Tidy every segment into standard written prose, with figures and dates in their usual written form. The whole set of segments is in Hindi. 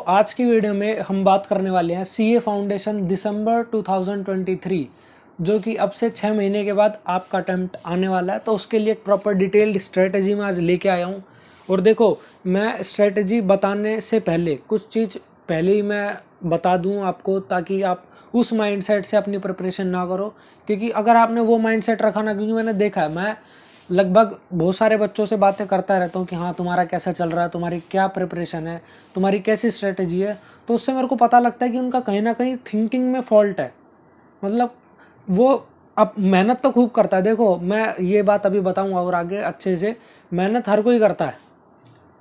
आज की वीडियो में हम बात करने वाले हैं सीए फाउंडेशन दिसंबर 2023, जो कि अब से 6 महीने के बाद आपका अटेम्प्ट आने वाला है। तो उसके लिए एक प्रॉपर डिटेल्ड स्ट्रेटजी मैं आज लेके आया हूँ। और देखो, मैं स्ट्रेटजी बताने से पहले कुछ चीज़ पहले ही मैं बता दूँ आपको, ताकि आप उस माइंडसेट से अपनी प्रिपरेशन ना करो। क्योंकि अगर आपने वो माइंडसेट रखा ना, क्योंकि मैंने देखा है, मैं लगभग बहुत सारे बच्चों से बातें करता रहता हूँ कि हाँ तुम्हारा कैसा चल रहा है, तुम्हारी क्या प्रिपरेशन है, तुम्हारी कैसी स्ट्रेटजी है। तो उससे मेरे को पता लगता है कि उनका कहीं ना कहीं थिंकिंग में फॉल्ट है। मतलब वो अब मेहनत तो खूब करता है। देखो, मैं ये बात अभी बताऊंगा और आगे अच्छे से। मेहनत हर कोई करता है,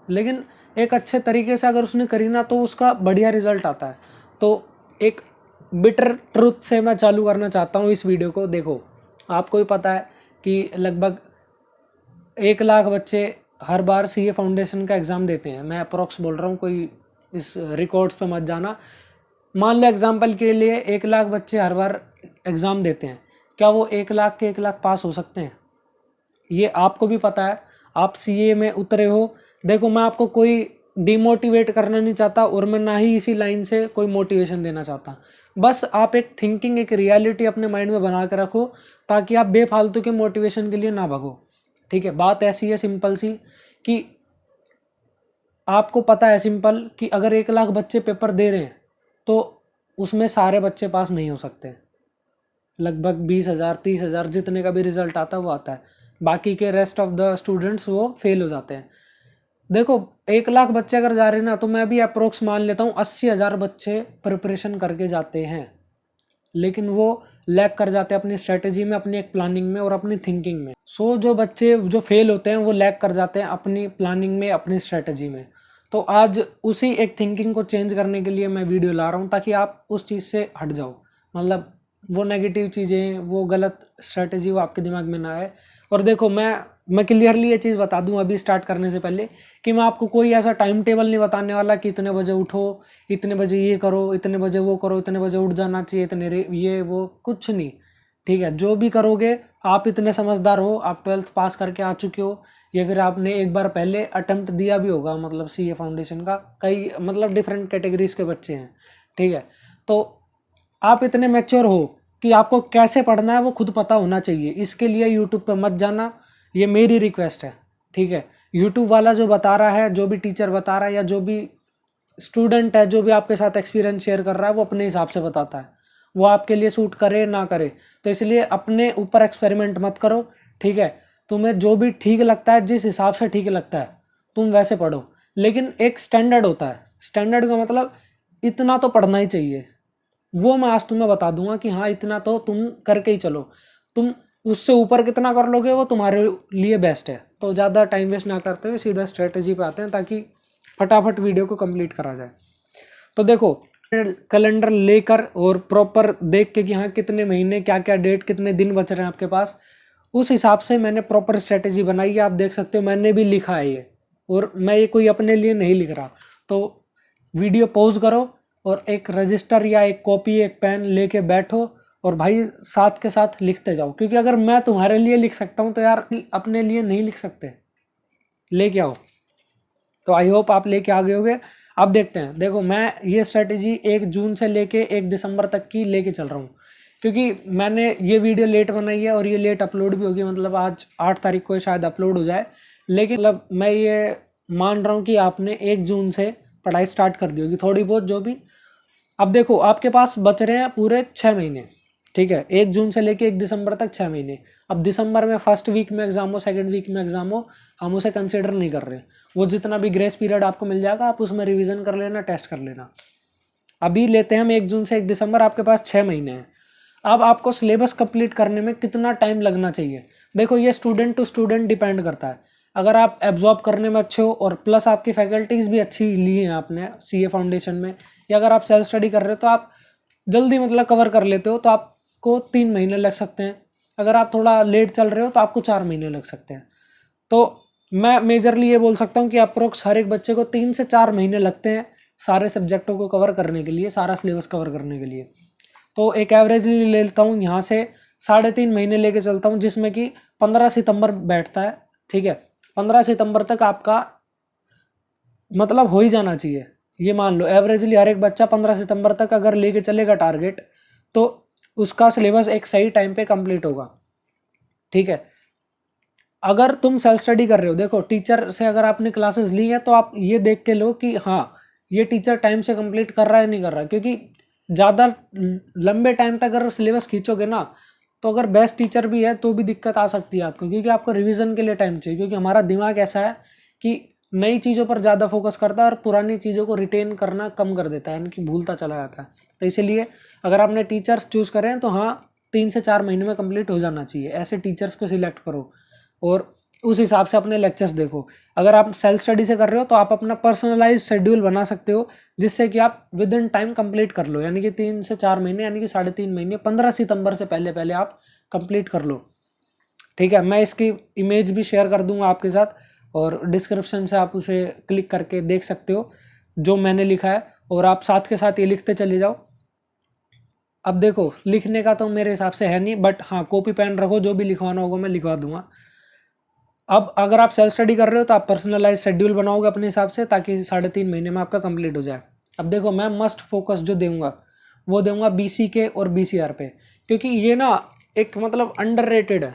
लेकिन एक अच्छे तरीके से अगर उसने करी ना तो उसका बढ़िया रिजल्ट आता है। तो एक बिटर ट्रुथ से मैं चालू करना चाहता हूँ इस वीडियो को। देखो, आपको भी पता है कि लगभग 1 लाख बच्चे हर बार सीए फाउंडेशन का एग्ज़ाम देते हैं। मैं अप्रॉक्स बोल रहा हूँ, कोई इस रिकॉर्ड्स पे मत जाना। मान लो एग्जाम्पल के लिए 1 लाख बच्चे हर बार एग्ज़ाम देते हैं। क्या वो 1 लाख के 1 लाख पास हो सकते हैं? ये आपको भी पता है, आप सीए में उतरे हो। देखो, मैं आपको कोई डिमोटिवेट करना नहीं चाहता और मैं ना ही इसी लाइन से कोई मोटिवेशन देना चाहता। बस आप एक थिंकिंग, एक रियलिटी अपने माइंड में बना के रखो, ताकि आप बेफालतू के मोटिवेशन के लिए ना भागो। ठीक है, बात ऐसी है सिंपल सी कि आपको पता है सिंपल कि अगर 1 लाख बच्चे पेपर दे रहे हैं तो उसमें सारे बच्चे पास नहीं हो सकते। लगभग 20,000 30,000 जितने का भी रिजल्ट आता है वो आता है। बाकी के रेस्ट ऑफ द स्टूडेंट्स वो फेल हो जाते हैं। देखो, 1 लाख बच्चे अगर जा रहे हैं ना, तो मैं भी अप्रोक्स मान लेता हूँ 80,000 बच्चे प्रिपरेशन करके जाते हैं, लेकिन वो लैग कर जाते हैं अपनी स्ट्रेटेजी में, अपनी एक प्लानिंग में और अपनी थिंकिंग में। जो बच्चे जो फेल होते हैं वो लैग कर जाते हैं अपनी प्लानिंग में, अपनी स्ट्रेटेजी में। तो आज उसी एक थिंकिंग को चेंज करने के लिए मैं वीडियो ला रहा हूँ, ताकि आप उस चीज़ से हट जाओ। मतलब वो नेगेटिव चीज़ें, वो गलत स्ट्रेटेजी वो आपके दिमाग में ना आए। और देखो, मैं क्लियरली ये चीज़ बता दूं अभी स्टार्ट करने से पहले, कि मैं आपको कोई ऐसा टाइम टेबल नहीं बताने वाला कि इतने बजे उठो, इतने बजे ये करो, इतने बजे वो करो, इतने बजे उठ जाना चाहिए, इतने ये वो कुछ नहीं। ठीक है, जो भी करोगे, आप इतने समझदार हो, आप 12th पास करके आ चुके हो, या फिर आपने एक बार पहले अटेम्प्ट दिया भी होगा, मतलब सीए फाउंडेशन का। कई मतलब डिफरेंट कैटेगरीज के बच्चे हैं। ठीक है, तो आप इतने मैच्योर हो कि आपको कैसे पढ़ना है वो खुद पता होना चाहिए। इसके लिए यूट्यूब पे मत जाना, ये मेरी रिक्वेस्ट है। ठीक है, यूट्यूब वाला जो बता रहा है, जो भी टीचर बता रहा है, या जो भी स्टूडेंट है जो भी आपके साथ एक्सपीरियंस शेयर कर रहा है, वो अपने हिसाब से बताता है। वो आपके लिए सूट करे ना करे, तो इसलिए अपने ऊपर एक्सपेरिमेंट मत करो। ठीक है, तुम्हें जो भी ठीक लगता है, जिस हिसाब से ठीक लगता है, तुम वैसे पढ़ो। लेकिन एक स्टैंडर्ड होता है। स्टैंडर्ड का मतलब इतना तो पढ़ना ही चाहिए। वो मैं आज तुम्हें बता दूंगा कि हाँ, इतना तो तुम करके ही चलो। तुम उससे ऊपर कितना कर लोगे वो तुम्हारे लिए बेस्ट है। तो ज़्यादा टाइम वेस्ट ना करते हुए सीधा स्ट्रेटेजी पे आते हैं, ताकि फटाफट वीडियो को कंप्लीट करा जाए। तो देखो, कैलेंडर लेकर और प्रॉपर देख के कि हाँ कितने महीने, क्या क्या डेट, कितने दिन बच रहे हैं आपके पास, उस हिसाब से मैंने प्रॉपर स्ट्रेटेजी बनाई है। आप देख सकते हो, मैंने भी लिखा है ये, और मैं ये कोई अपने लिए नहीं लिख रहा। तो वीडियो पॉज करो और एक रजिस्टर या एक कॉपी, एक पेन लेके बैठो, और भाई साथ के साथ लिखते जाओ। क्योंकि अगर मैं तुम्हारे लिए लिख सकता हूँ, तो यार अपने लिए नहीं लिख सकते? लेके आओ। तो आई होप आप लेके आ गए होगे। अब देखते हैं। देखो, मैं ये स्ट्रेटेजी 1 जून से लेके 1 दिसंबर तक की लेके चल रहा हूँ, क्योंकि मैंने ये वीडियो लेट बनाई है और ये लेट अपलोड भी होगी। मतलब आज 8 तारीख को शायद अपलोड हो जाए, लेकिन मतलब मैं ये मान रहा हूँ कि आपने 1 जून से पढ़ाई स्टार्ट कर दी होगी थोड़ी बहुत, जो भी। अब देखो, आपके पास बच रहे हैं पूरे 6 महीने। ठीक है, 1 जून से लेके 1 दिसंबर तक 6 महीने। अब दिसंबर में फर्स्ट वीक में एग्जाम हो, सेकंड वीक में एग्जाम हो, हम उसे कंसिडर नहीं कर रहे। वो जितना भी ग्रेस पीरियड आपको मिल जाएगा, आप उसमें रिवीजन कर लेना, टेस्ट कर लेना। अभी लेते हैं हम 1 जून से 1 दिसंबर, आपके पास 6 महीने हैं। अब आपको सिलेबस कंप्लीट करने में कितना टाइम लगना चाहिए, देखो ये स्टूडेंट टू स्टूडेंट डिपेंड करता है। अगर आप एब्जॉर्ब करने में अच्छे हो और प्लस आपकी फैकल्टीज़ भी अच्छी ली हैं आपने सीए फाउंडेशन में, या अगर आप सेल्फ स्टडी कर रहे हो तो आप जल्दी मतलब कवर कर लेते हो, तो आपको 3 महीने लग सकते हैं। अगर आप थोड़ा लेट चल रहे हो तो आपको 4 महीने लग सकते हैं। तो मैं मेजरली ये बोल सकता हूँ कि अप्रोक्स हर एक बच्चे को 3 से 4 महीने लगते हैं सारे सब्जेक्टों को कवर करने के लिए, सारा सिलेबस कवर करने के लिए। तो एक एवरेजली ले लेता हूँ यहाँ से 3.5 महीने लेके चलता हूँ, जिसमें कि 15 सितंबर बैठता है। ठीक है, 15 सितंबर तक आपका मतलब हो ही जाना चाहिए। ये मान लो एवरेजली हर एक बच्चा 15 सितंबर तक अगर लेके चलेगा टारगेट, तो उसका सिलेबस एक सही टाइम पे कंप्लीट होगा। ठीक है, अगर तुम सेल्फ स्टडी कर रहे हो, देखो टीचर से अगर आपने क्लासेस ली है तो आप ये देख के लो कि हाँ ये टीचर टाइम से कंप्लीट कर रहा है नहीं कर रहा है, क्योंकि ज़्यादा लंबे टाइम तक अगर सिलेबस खींचोगे ना, तो अगर बेस्ट टीचर भी है तो भी दिक्कत आ सकती है आपको, क्योंकि आपको रिवीजन के लिए टाइम चाहिए। क्योंकि हमारा दिमाग ऐसा है कि नई चीज़ों पर ज़्यादा फोकस करता है और पुरानी चीज़ों को रिटेन करना कम कर देता है, यानी कि भूलता चला जाता है। तो इसीलिए अगर आपने टीचर्स चूज़ करें तो हाँ 3 से 4 महीने में कंप्लीट हो जाना चाहिए, ऐसे टीचर्स को सिलेक्ट करो और उस हिसाब से अपने लेक्चर्स देखो। अगर आप सेल्फ स्टडी से कर रहे हो तो आप अपना पर्सनलाइज शेड्यूल बना सकते हो, जिससे कि आप विद इन टाइम कंप्लीट कर लो, यानी कि 3 से 4 महीने, यानी कि 3.5 महीने, 15 सितंबर से पहले पहले आप कंप्लीट कर लो। ठीक है, मैं इसकी इमेज भी शेयर कर दूंगा आपके साथ और डिस्क्रिप्शन से आप उसे क्लिक करके देख सकते हो जो मैंने लिखा है, और आप साथ के साथ ये लिखते चले जाओ। अब देखो लिखने का तो मेरे हिसाब से है नहीं, बट हाँ कॉपी पेन रखो, जो भी लिखवाना होगा मैं लिखवा दूंगा। अब अगर आप सेल्फ स्टडी कर रहे हो तो आप पर्सनलाइज शेड्यूल बनाओगे अपने हिसाब से, ताकि 3.5 महीने में आपका कंप्लीट हो जाए। अब देखो मैं मस्ट फोकस जो दूंगा वो दूंगा BCK और BCR पे, क्योंकि ये ना एक मतलब अंडररेटेड है,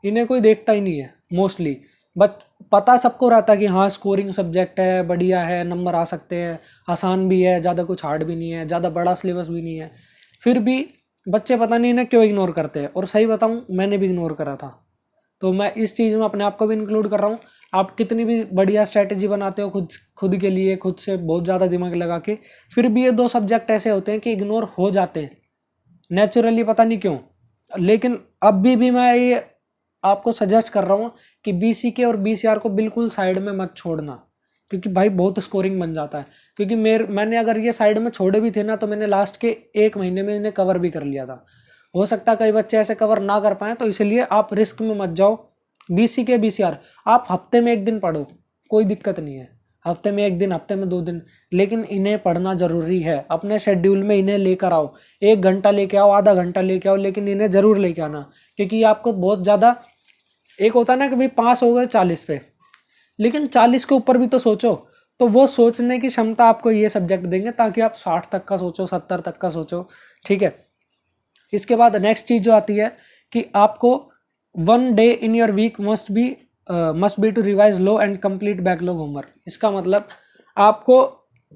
इन्हें कोई देखता ही नहीं है मोस्टली। बट पता सबको रहता है कि हाँ स्कोरिंग सब्जेक्ट है, बढ़िया है, नंबर आ सकते हैं, आसान भी है, ज़्यादा कुछ हार्ड भी नहीं है, ज़्यादा बड़ा सिलेबस भी नहीं है, फिर भी बच्चे पता नहीं इन्हें क्यों इग्नोर करते हैं। और सही बताऊँ मैंने भी इग्नोर करा था, तो मैं इस चीज़ में अपने आप को भी इंक्लूड कर रहा हूँ। आप कितनी भी बढ़िया स्ट्रैटेजी बनाते हो खुद खुद के लिए, खुद से बहुत ज़्यादा दिमाग लगा के, फिर भी ये 2 सब्जेक्ट ऐसे होते हैं कि इग्नोर हो जाते हैं नेचुरली, पता नहीं क्यों। लेकिन अब भी मैं ये आपको सजेस्ट कर रहा हूँ कि BCK और BCR को बिल्कुल साइड में मत छोड़ना, क्योंकि भाई बहुत स्कोरिंग बन जाता है। क्योंकि मैंने अगर ये साइड में छोड़े भी थे ना, तो मैंने लास्ट के 1 महीने में इन्हें कवर भी कर लिया था। हो सकता है कई बच्चे ऐसे कवर ना कर पाए, तो इसलिए आप रिस्क में मत जाओ। BCK BCR आप हफ्ते में 1 दिन पढ़ो, कोई दिक्कत नहीं है, हफ्ते में 1 दिन, हफ्ते में 2 दिन, लेकिन इन्हें पढ़ना जरूरी है। अपने शेड्यूल में इन्हें लेकर आओ, 1 घंटा लेके आओ, आधा घंटा लेके आओ, लेकिन इन्हें जरूर लेके आना, क्योंकि आपको बहुत ज़्यादा, एक होता है ना कि भाई पास हो गए 40 पे, लेकिन 40 के ऊपर भी तो सोचो। तो वो सोचने की क्षमता आपको ये सब्जेक्ट देंगे, ताकि आप 60 तक का सोचो, 70 तक का सोचो। ठीक है, इसके बाद नेक्स्ट चीज जो आती है कि आपको 1 day in your week must be to revise low and complete backlog homework. इसका मतलब आपको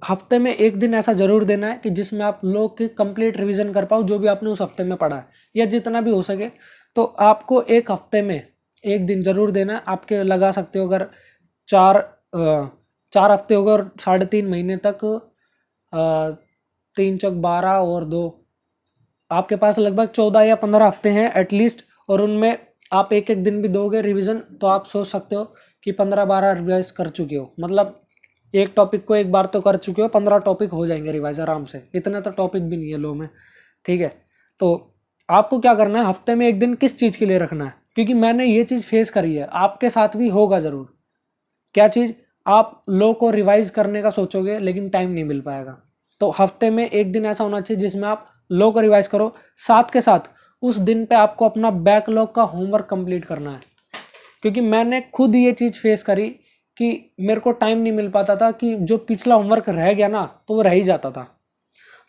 हफ्ते में 1 दिन ऐसा जरूर देना है कि जिसमें आप लोग की कंप्लीट रिवीजन कर पाओ, जो भी आपने उस हफ्ते में पढ़ा है, या जितना भी हो सके। तो आपको एक हफ्ते में 1 दिन जरूर देना है। आपके लगा सकते हो अगर 4 हफ्ते हो गए और 3.5 महीने तक, 3 चौक 12 और 2, आपके पास लगभग 14 या 15 हफ्ते हैं एटलीस्ट, और उनमें आप एक एक दिन भी दोगे रिवीजन, तो आप सोच सकते हो कि 15-12 रिवाइज कर चुके हो। मतलब एक टॉपिक को एक बार तो कर चुके हो, 15 टॉपिक हो जाएंगे रिवाइज आराम से। इतने तो टॉपिक भी नहीं है लो में। ठीक है, तो आपको क्या करना है, हफ्ते में 1 दिन किस चीज़ के लिए रखना है, क्योंकि मैंने ये चीज़ फेस करी है, आपके साथ भी होगा ज़रूर। क्या चीज़, आप लो को रिवाइज करने का सोचोगे लेकिन टाइम नहीं मिल पाएगा। तो हफ्ते में 1 दिन ऐसा होना चाहिए जिसमें आप लो को रिवाइज करो, साथ के साथ उस दिन पे आपको अपना बैकलॉग का होमवर्क कंप्लीट करना है। क्योंकि मैंने खुद ये चीज़ फेस करी कि मेरे को टाइम नहीं मिल पाता था, कि जो पिछला होमवर्क रह गया ना तो वो रह ही जाता था।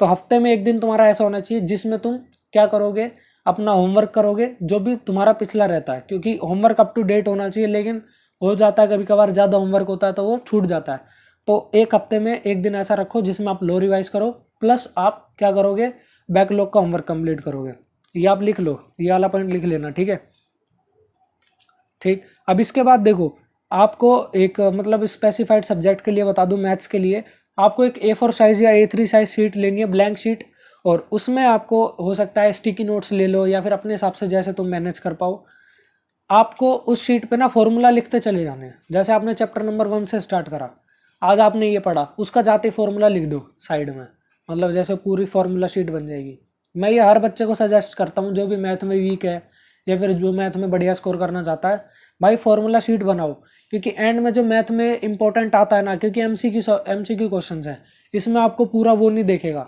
तो हफ्ते में 1 दिन तुम्हारा ऐसा होना चाहिए जिसमें तुम क्या करोगे, अपना होमवर्क करोगे, जो भी तुम्हारा पिछला रहता है, क्योंकि होमवर्क अप टू डेट होना चाहिए। लेकिन हो जाता है कभी कभार ज़्यादा होमवर्क होता है तो वो छूट जाता है। तो एक हफ्ते में 1 दिन ऐसा रखो जिसमें आप लो रिवाइज करो, प्लस आप क्या करोगे, बैकलॉग का होमवर्क कंप्लीट करोगे। ये आप लिख लो, ये वाला पॉइंट लिख लेना। ठीक है, ठीक। अब इसके बाद देखो, आपको एक मतलब स्पेसिफाइड सब्जेक्ट के लिए बता दूं, मैथ्स के लिए आपको एक A4 साइज या A3 साइज शीट लेनी है, ब्लैंक शीट। और उसमें आपको हो सकता है स्टिकी नोट्स ले लो, या फिर अपने हिसाब से जैसे तुम मैनेज कर पाओ। आपको उस शीट पे ना फॉर्मूला लिखते चले जाने हैं। जैसे आपने चैप्टर नंबर 1 से स्टार्ट करा, आज आपने ये पढ़ा, उसका जाते फॉर्मूला लिख दो साइड में, मतलब जैसे पूरी फॉर्मूला शीट बन जाएगी। मैं ये हर बच्चे को सजेस्ट करता हूँ जो भी मैथ में वीक है या फिर जो मैथ में बढ़िया स्कोर करना चाहता है, भाई फॉर्मूला शीट बनाओ। क्योंकि एंड में जो मैथ में इंपॉर्टेंट आता है ना, क्योंकि एमसीक्यू क्वेश्चन है, इसमें आपको पूरा वो नहीं देखेगा,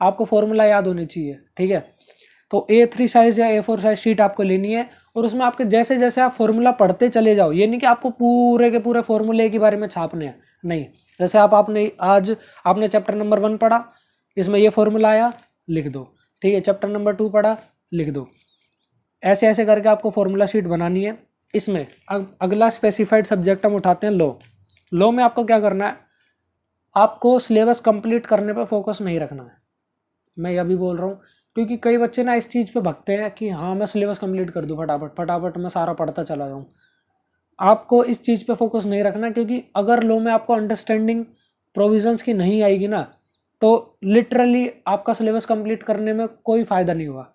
आपको फॉर्मूला याद होनी चाहिए। ठीक है, तो A3 साइज या A4 साइज शीट आपको लेनी है, और उसमें आपके जैसे जैसे आप फॉर्मूला पढ़ते चले जाओ। ये नहीं कि आपको पूरे के पूरे फॉर्मूले के बारे में छापने हैं, नहीं, जैसे आपने आज आपने चैप्टर नंबर 1 पढ़ा, इसमें ये फॉर्मूला आया, लिख दो, ठीक है। चैप्टर नंबर 2 पढ़ा, लिख दो। ऐसे ऐसे करके आपको फॉर्मूला शीट बनानी है। इसमें अगला स्पेसिफाइड सब्जेक्ट हम उठाते हैं लॉ। लॉ में आपको क्या करना है, आपको सिलेबस कंप्लीट करने पर फोकस नहीं रखना है। मैं यह भी बोल रहा हूँ क्योंकि कई बच्चे ना इस चीज़ पे भगते हैं कि हाँ मैं सिलेबस कंप्लीट कर दूँ फटाफट फटाफट, मैं सारा पढ़ता चला जाऊँ। आपको इस चीज़ पे फोकस नहीं रखना, क्योंकि अगर लॉ में आपको अंडरस्टैंडिंग प्रोविजंस की नहीं आएगी ना, तो लिटरली आपका सिलेबस कंप्लीट करने में कोई फ़ायदा नहीं होगा।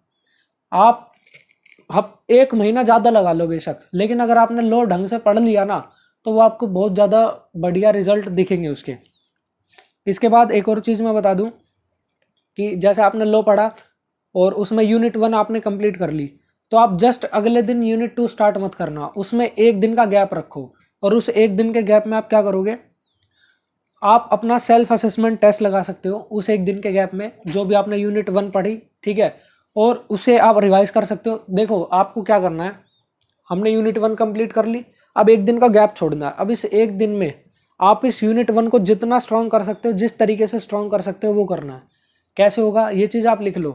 आप 1 महीना ज़्यादा लगा लो बेशक, लेकिन अगर आपने लॉ ढंग से पढ़ लिया ना, तो वो आपको बहुत ज़्यादा बढ़िया रिजल्ट दिखेंगे उसके। इसके बाद एक और चीज़ मैं बता दूं कि जैसे आपने लॉ पढ़ा और उसमें यूनिट 1 आपने कंप्लीट कर ली, तो आप जस्ट अगले दिन यूनिट 2 स्टार्ट मत करना, उसमें 1 दिन का गैप रखो। और उस 1 दिन के गैप में आप क्या करोगे, आप अपना सेल्फ असेसमेंट टेस्ट लगा सकते हो उस 1 दिन के गैप में, जो भी आपने यूनिट 1 पढ़ी, ठीक है, और उसे आप रिवाइज कर सकते हो। देखो आपको क्या करना है, हमने यूनिट 1 कंप्लीट कर ली, अब 1 दिन का गैप छोड़ना है। अब इस 1 दिन में आप इस यूनिट 1 को जितना स्ट्रॉन्ग कर सकते हो, जिस तरीके से स्ट्रॉन्ग कर सकते हो वो करना है। कैसे होगा ये चीज़ आप लिख लो।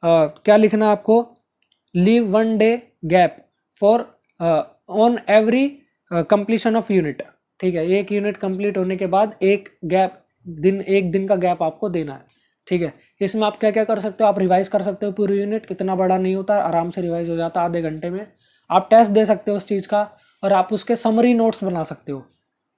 क्या लिखना है आपको, leave 1 day gap for on every completion of unit, ठीक है। 1 यूनिट कंप्लीट होने के बाद 1 दिन का गैप आपको देना है, ठीक है। इसमें आप क्या क्या कर सकते हो, आप रिवाइज कर सकते हो पूरी यूनिट, कितना बड़ा नहीं होता, आराम से रिवाइज हो जाता आधे घंटे में। आप टेस्ट दे सकते हो उस चीज़ का, और आप उसके समरी नोट्स बना सकते हो,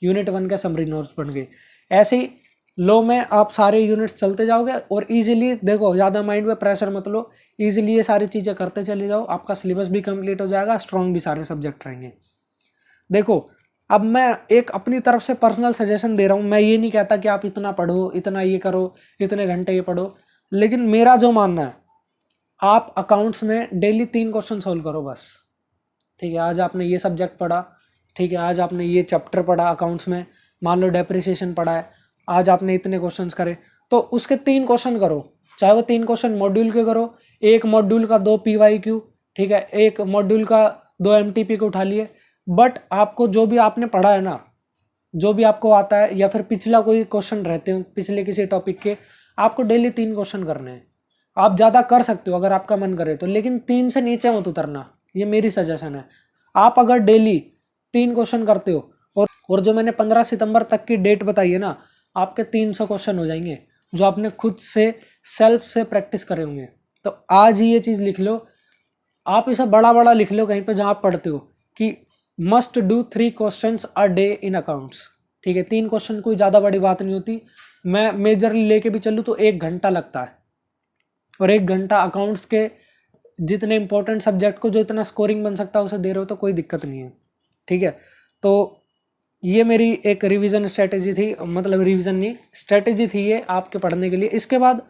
यूनिट 1 के समरी नोट्स बन गए। ऐसे ही लो में आप सारे यूनिट्स चलते जाओगे और इजीली, देखो ज़्यादा माइंड पे प्रेशर मत लो, इजीली ये सारी चीज़ें करते चले जाओ, आपका सिलेबस भी कंप्लीट हो जाएगा, स्ट्रॉन्ग भी सारे सब्जेक्ट रहेंगे। देखो अब मैं एक अपनी तरफ से पर्सनल सजेशन दे रहा हूँ, मैं ये नहीं कहता कि आप इतना पढ़ो, इतना ये करो, इतने घंटे ये पढ़ो, लेकिन मेरा जो मानना है, आप अकाउंट्स में डेली 3 क्वेश्चन सोल्व करो बस, ठीक है। आज आपने ये सब्जेक्ट पढ़ा, ठीक है, आज आपने ये चैप्टर पढ़ा अकाउंट्स में, मान लो डेप्रिसिएशन पढ़ा है, आज आपने इतने क्वेश्चंस करे, तो उसके 3 क्वेश्चन करो, चाहे वो 3 क्वेश्चन मॉड्यूल के करो, एक मॉड्यूल का 2 PYQ, ठीक है, एक मॉड्यूल का 2 MTP को उठा लिए, बट आपको जो भी आपने पढ़ा है ना, जो भी आपको आता है, या फिर पिछला कोई क्वेश्चन रहते हो पिछले किसी टॉपिक के, आपको डेली 3 क्वेश्चन करने हैं। आप ज़्यादा कर सकते हो अगर आपका मन करे तो, लेकिन 3 से नीचे मत उतरना, ये मेरी सजेशन है। आप अगर डेली 3 क्वेश्चन करते हो, और जो मैंने 15 सितंबर तक की डेट बताई है ना, आपके 300 क्वेश्चन हो जाएंगे, जो आपने खुद से सेल्फ से प्रैक्टिस करे होंगे। तो आज ही ये चीज़ लिख लो, आप इसे बड़ा बड़ा लिख लो कहीं पे जहाँ आप पढ़ते हो कि must do 3 questions a day in accounts, ठीक है। 3 क्वेश्चन कोई ज़्यादा बड़ी बात नहीं होती, मैं मेजरली लेके भी चलूँ तो 1 घंटा लगता है, और 1 घंटा अकाउंट्स के जितने इंपॉर्टेंट सब्जेक्ट को जो इतना स्कोरिंग बन सकता है उसे दे रहे हो तो कोई दिक्कत नहीं है, ठीक है। तो ये मेरी एक रिवीजन स्ट्रेटेजी थी, मतलब रिवीजन नहीं, स्ट्रेटेजी थी ये आपके पढ़ने के लिए। इसके बाद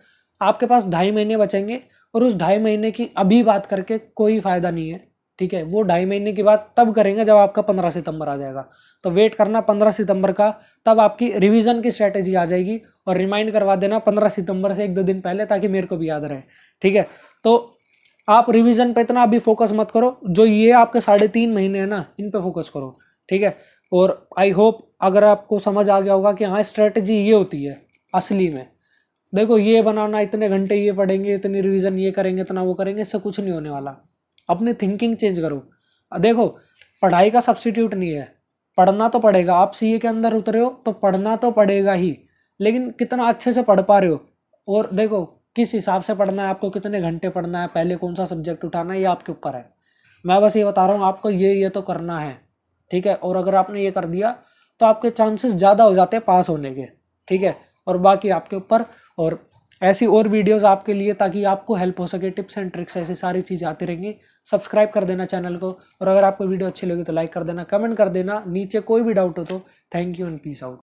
आपके पास 2.5 महीने बचेंगे, और उस 2.5 महीने की अभी बात करके कोई फ़ायदा नहीं है, ठीक है। वो 2.5 महीने की बात तब करेंगे जब आपका 15 सितंबर आ जाएगा, तो वेट करना 15 सितंबर का, तब आपकी रिवीजन की स्ट्रेटेजी आ जाएगी, और रिमाइंड करवा देना 15 सितंबर से 1-2 दिन पहले, ताकि मेरे को भी याद रहे, ठीक है। तो आप रिवीजन पे इतना अभी फोकस मत करो, जो ये आपके 3.5 महीने हैं ना, इन पे फोकस करो, ठीक है। और आई होप अगर आपको समझ आ गया होगा कि हाँ स्ट्रेटजी ये होती है असली में। देखो ये बनाना, इतने घंटे ये पढ़ेंगे, इतनी रिवीजन ये करेंगे, इतना वो करेंगे, इससे कुछ नहीं होने वाला। अपनी थिंकिंग चेंज करो। देखो पढ़ाई का सब्स्टिट्यूट नहीं है, पढ़ना तो पड़ेगा, आप सीए के अंदर उतरे हो तो पढ़ना तो पड़ेगा ही, लेकिन कितना अच्छे से पढ़ पा रहे हो, और देखो किस हिसाब से पढ़ना है आपको, कितने घंटे पढ़ना है, पहले कौन सा सब्जेक्ट उठाना है, ये आपके ऊपर है। मैं बस ये बता रहा हूँ आपको, ये तो करना है, ठीक है। और अगर आपने ये कर दिया तो आपके चांसेस ज़्यादा हो जाते हैं पास होने के, ठीक है। और बाकी आपके ऊपर, और ऐसी और वीडियोस आपके लिए, ताकि आपको हेल्प हो सके, टिप्स एंड ट्रिक्स, ऐसी सारी चीज़ें आती रहेंगी। सब्सक्राइब कर देना चैनल को, और अगर आपको वीडियो अच्छी लगी तो लाइक कर देना, कमेंट कर देना, नीचे कोई भी डाउट हो तो। Thank you and peace out.